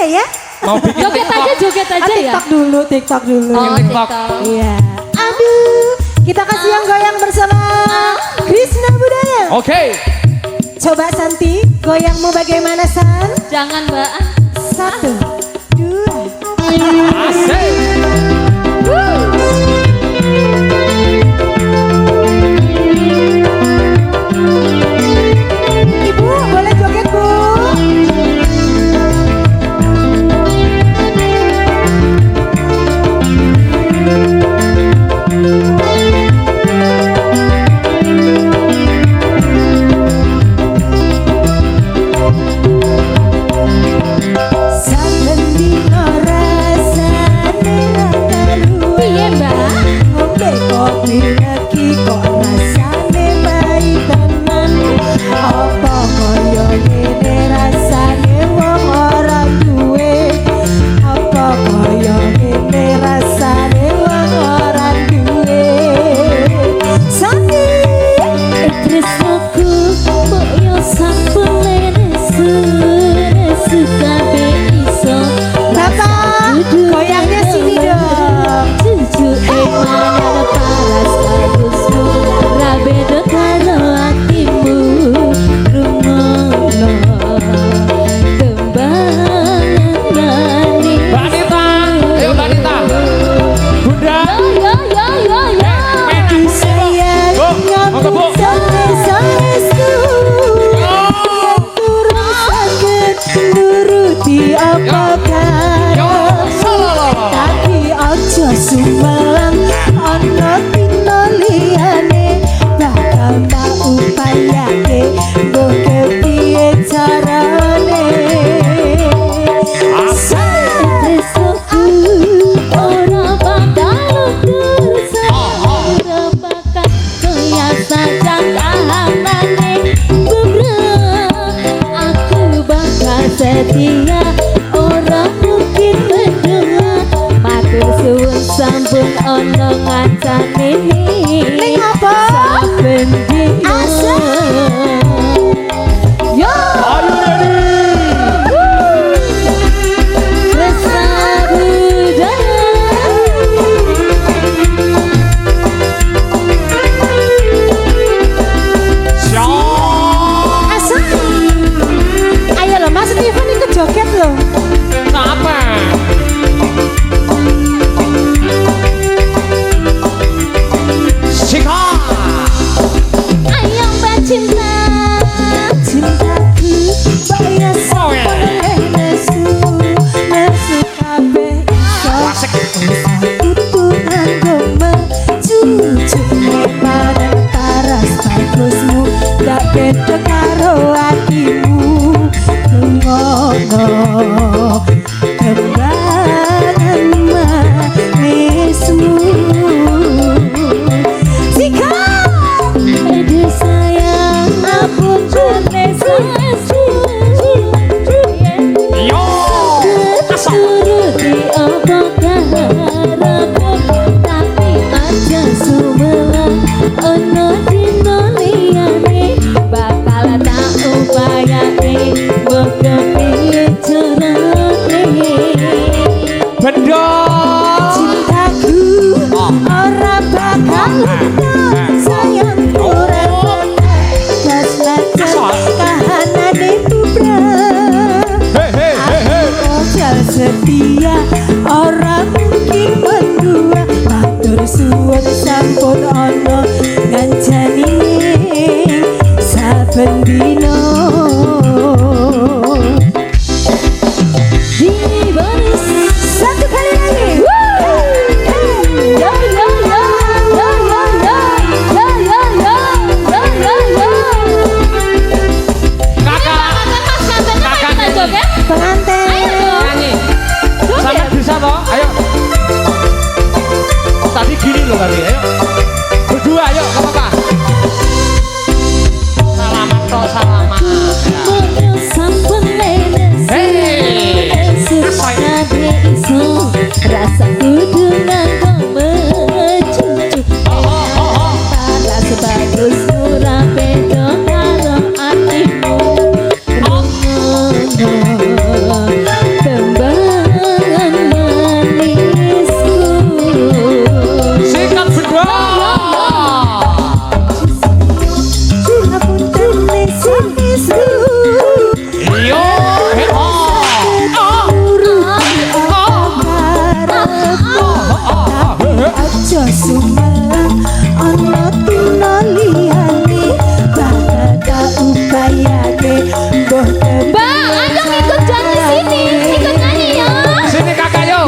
aja ya. Mau bikin joget aja ya. TikTok dulu. Oh, TikTok. Iya. Aduh, kita kasih yang goyang bersama Krisna Budaya. Oke. Coba Santi, goyangmu bagaimana San? Jangan Mbak. 1, 2. Asik. Ibu boleh joget Bu? Piye Mbak? Ngombe kopi lagi kok rasane baik tenan. Apa kaya ngene rasane wong ora duwe? Apa kaya ngene rasane wong ora duwe? Santi Tresnaku mbok yo sampun lesu kabeh iso. Bapak, goyangnya sini dong. Cucu emang paras bagusmu rabedo karo hatimu rumono kembangan ngani. Mbak Anita, ayo Mbak Anita. Bunda. Sayang nyambung sanes-sanesku yang turun sakit nuruti apa karo. Tapi aja sumelang ana dina liyane bakal tak upayake mbok kepiye carane. Tresnaku ora bakal terus ora bakal kaya sajak kahanane bebrek aku bakal setia ora mungkin berdua matur suwun sampun ana ngancane Ning apa? saben dina yo Tresna Budaya. Asal. Ayo loh Mas Steven ikut joget loh. Apa? Sika. Ayo Mbak Cinta Cintaku bayar sampai nesu nesu kabeh iso. Itu nganggo mencucuk pada paras bagusmu gak beda karo hatimu ngono kembangan manismu. Sikap Aduh sayang aku ternesu Yo. turuti apa keharapan tapi aja sumelang ono dino liyane bakal tak upayane mbok kepiye carane. Benda. cintaku ora bakal luntur sayang ora gas lajeng kahanane bubrah. Ojal setia ora mungkin mendua matur suwun sampun ana ngancani saben dina. Di bonus Satu kali lagi. yo yo yo yo yo yo yo yo yo yo yo Kakak. kakak kita joget. Pengantin. Nyanyi. Sampai bisa toh? Ayo. Tadi gini loh tadi. Ayo. Berdua ayo, enggak apa-apa. Salaman toh, salaman. Moyo sampun Hey. kabeh iso rasa kudu nganggo mencucuk paras bagus ora beda karo atimu ngono iso sumelang ana tuna liyane bakal tak upayake mbah Mbak, ayo ikut janji sini, ikut nyanyi ya. Sini kakak yo.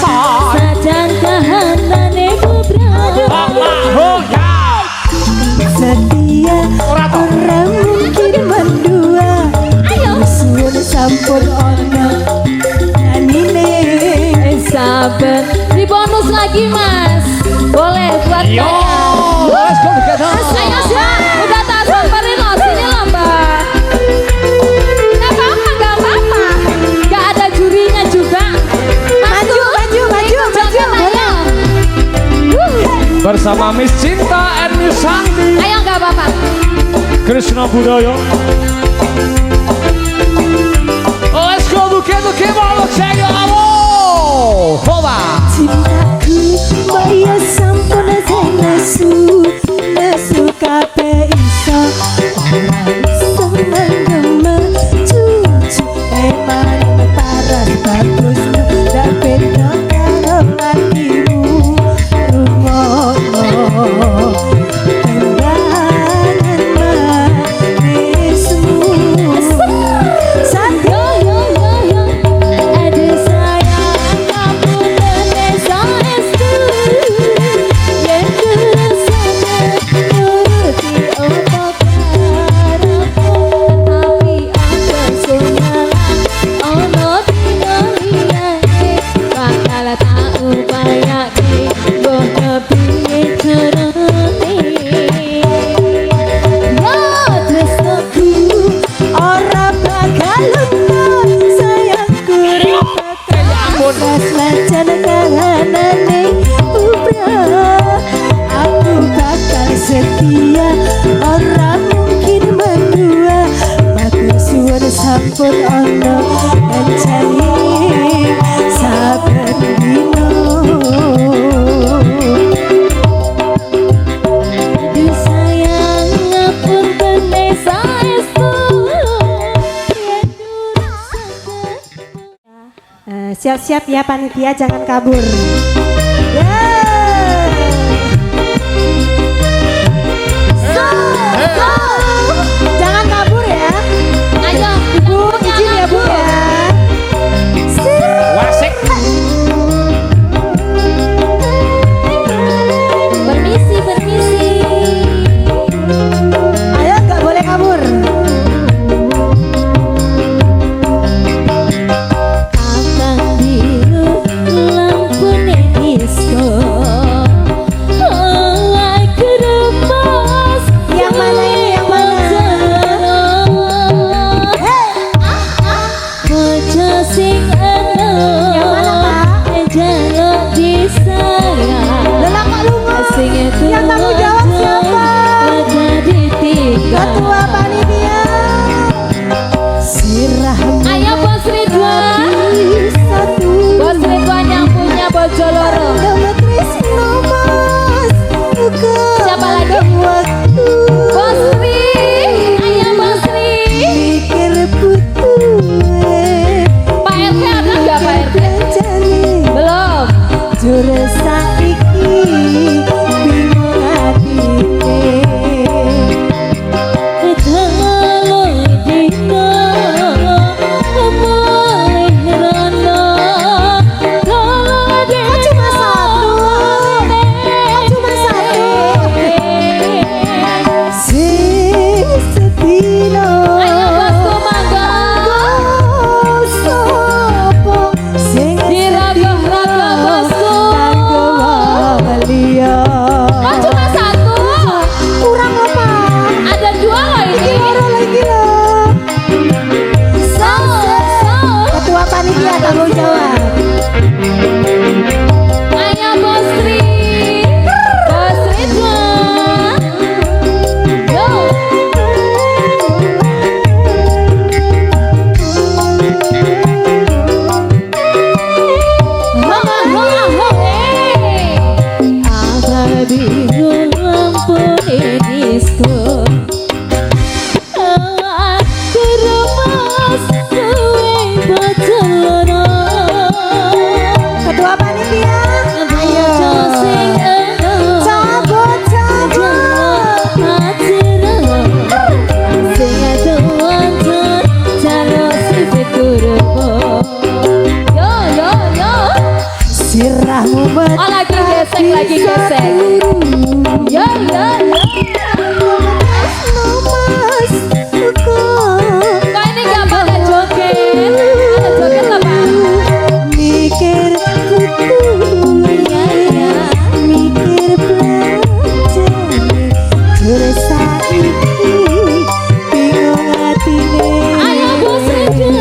Sajan kahanane bebrado. setia Ora toh. ora mungkin mendua Ayo. suwun sampun ana nanine Sabar, di bonus lagi mas. Boleh buat Yo, saya. let's go together. Ayo mbak, udah tak samperin loh, sini loh mbak. Gak apa-apa, gak apa-apa. Gak ada jurinya juga. maju maju maju maju Ayo. Bersama Miss Cinta and Miss Santi. Ayo gak apa-apa. Krishna Budaya. Let's go together, keep on check it out. Hoba. cintaku mbaya sampun sing nesu kabeh iso ora iso nanggung cucu emang paras bagus dak beda karo lakimu rumono tendangan manismu Yo yo yo yo. Ada sayang kamu Vanessa Estu. Yang kerasanya nuruti apa karaku. Tapi aku sungalang ono dino liyane. Bakal tak upayake mbok kepiye carane. Yo tresnaku. ora bakal lupa sayangku ampun senajan kahanane ubrah aku bakal setia ora mungkin mendua matur suwun sampun ana kancane saben dino Aduh sayang ngapun Vanessa Estu. Siap-siap ya panitia, jangan kabur. Jangan kabur ya. Ayo, Bu, izin ya Bu ya. Wasik. permisi, permisi. Ayo nggak boleh kabur. Abang biru lampune disco. Ai keremas. Yang mana ini, yang mana? Bocah sing enom. Yang mana, Pak? Jaluk disayang. Lelah Pak Lungo. Sing itu Yang tanggung jawab siapa? jadi tiga. Ketua panitia. Sirahmu Ayo Bos Ridwan. satu. Bos Ridwan yang punya bojo loro. Geometris nomas. Siapa lagi? Waktu. Bos Ri. Ayo Bos Ri. Pikir butuh. Pak RT ada nggak Pak RT? Belum. Jure saiki bingung atine. Tolong dino boleh rono. Tolong dino. Cuma satu. Cuma satu. Sing sedino. Ayo Bosku mangga. Sopo sing Diragoh-ragoh Bosku. kanggo wong liya. Oh cuma satu. Kurang apa? Ada dua loh ini. Loro lagi loh. So. Ketua panitia tanggung jawab. Ayo Bos Ri. Bos Ridwan. Yo. Abang bingung lampune disco. Aku remas lagi gesek. Ya ya. Mas Kok ini gak pada joget? Ada joget lah Pak. mikir kudu Ya ya. mikir belajar terus saiki bingung atine Ayo bosekan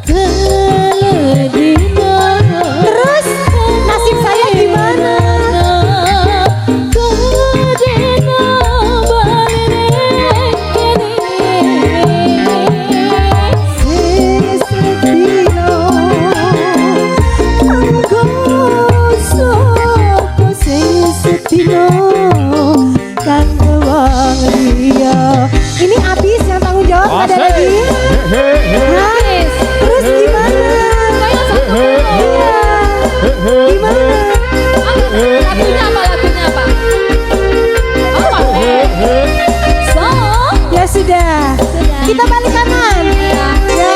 teledina. terus nasib saya gimana Kedena balere kene. sesetino anggo sapa sesetino kanggo wong liya ini habis yang tanggung jawab nggak ada lagi. Hah? Wis. Terus gimana? Kayak satu dulu. Gimana? Lagunya apa? Apa? So, Ya sudah. Kita balik kanan. ya. Ya.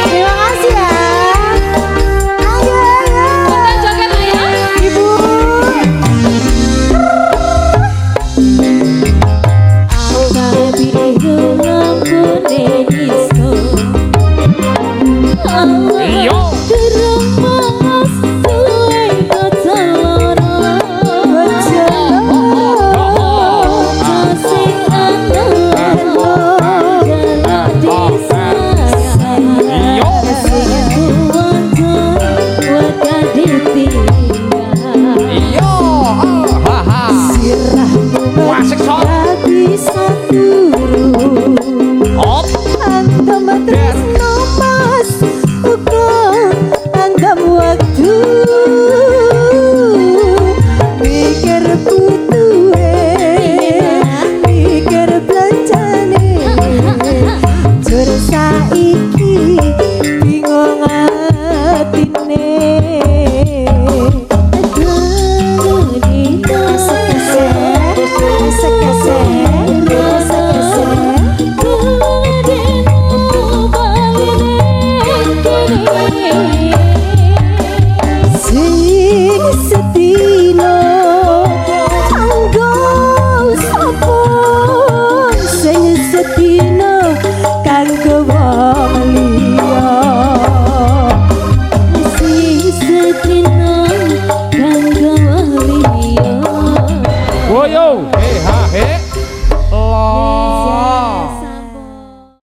Terima kasih ya. Ayo, ayo. Kita joget ya. Ibu. Iyo. Iyo. Haha. Wasik sok. Bisa turun. Op. Antam tresno pas uga anggap waktu mikir putuhe mikir belanjane jur saiki bingung